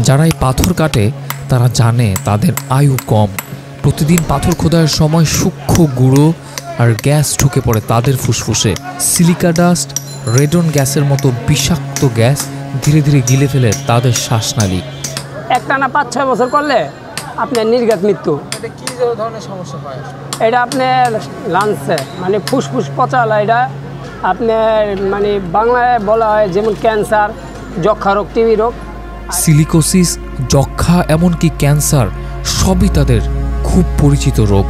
যারা এই পাথর কাটে তারা জানে তাদের আয়ু কম। প্রতিদিন পাথর খোদাইয়ের সময় সূক্ষ্ম গুঁড়ো আর গ্যাস ঢুকে পড়ে তাদের ফুসফুসে। সিলিকা ডাস্ট, রেডন গ্যাসের মতো বিষাক্ত গ্যাস ধীরে ধীরে গিলে ফেলে তাদের শ্বাসনালী। একটানা 5-6 বছর করলে আপনার নির্ঘাত মৃত্যু। এটা কি ধরনের সমস্যা হয়? এটা আপনার লাংসে মানে ফুসফুস পচা, এটা আপনার মানে বাংলায় বলা হয় যেমন ক্যান্সার, যক্ষা রোগ, টিবি রোগ। সিলিকোসিস, যক্ষা, এমনকি ক্যান্সার সবই তাদের খুব পরিচিত রোগ।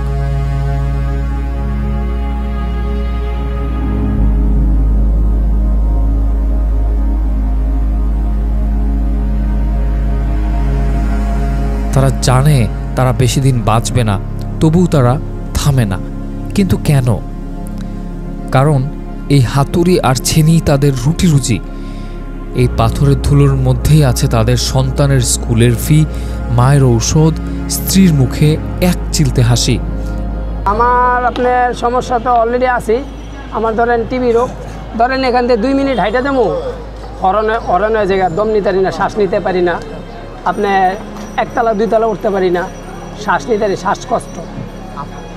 তারা জানে তারা বেশি দিন বাঁচবে না, তবুও তারা থামে না। কিন্তু কেন? কারণ এই হাতুড়ি আর ছেনি তাদের রুটি রুজি। এই পাথরের ধুলোর মধ্যেই আছে তাদের সন্তানের স্কুলের ফি, মায়ের ঔষধ, স্ত্রীর মুখে এক চিলতে হাসি। আমার আপনার সমস্যা তো অলরেডি আছে। আমার ধরেন টিবি রোগ, ধরেন এখান থেকে 2 মিনিট হাইটা যাবো, অরণ্য জায়গা দম নিতে পারি না, শ্বাস নিতে পারি না। আপনার 1 তলা 2 তলা উঠতে পারি না, শ্বাস নিতে পারি, শ্বাসকষ্ট,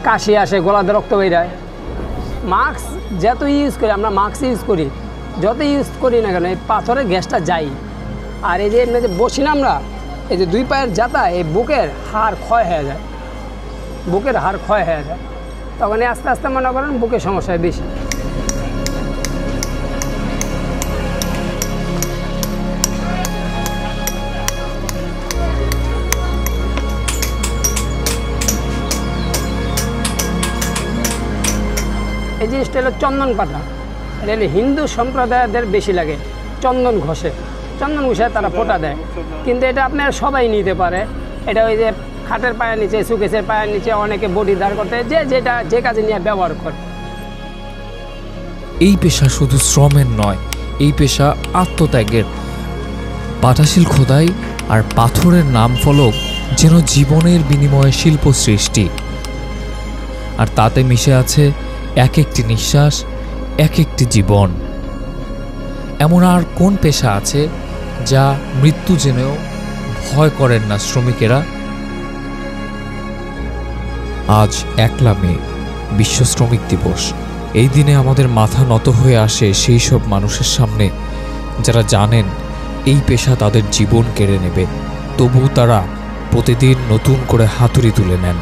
কাশি আসে, গলাতে রক্ত বেরোয়। মাস্ক যত ইউজ করি, আমরা মাস্ক ইউজ করি, যত ইউজ করি না কেন এই পাথরের গ্যাসটা যাই। আর এই যে এমনি যে বসি না আমরা, এই যে 2 পায়ের যাতা, এই বুকের হাড় ক্ষয় হয়ে যায়, বুকের হাড় ক্ষয় হয়ে যায়। তখন আস্তে আস্তে মনে করেন বুকের সমস্যা বেশি। এই জিনিসটা হলো চন্দন পাতা। এটা হলো হিন্দু সম্প্রদায়দের বেশি লাগে। চন্দন ঘষে তারা ফোঁটা দেয়, কিন্তু এটা আপনার সবাই নিতে পারে। এটা ওই যে খাটের পায়ের নিচে, সুকেসের পায়ের নিচে অনেকে বডি দাঁড় করতে যে কাজে নিয়ে ব্যবহার করে। এই পেশা শুধু শ্রমের নয়, এই পেশা আত্মত্যাগের। পাটাশিল খোদাই আর পাথরের নাম ফলক যেন জীবনের বিনিময়ে শিল্প সৃষ্টি, আর তাতে মিশে আছে এক একটি নিঃশ্বাস, এক একটি জীবন। এমন আর কোন পেশা আছে যা মৃত্যু জেনেও ভয় করেন না শ্রমিকেরা? আজ 1 মে, বিশ্ব শ্রমিক দিবস। এই দিনে আমাদের মাথা নত হয়ে আসে সেই সব মানুষের সামনে যারা জানেন এই পেশা তাদের জীবন কেড়ে নেবে, তবুও তারা প্রতিদিন নতুন করে হাতুড়ি তুলে নেন।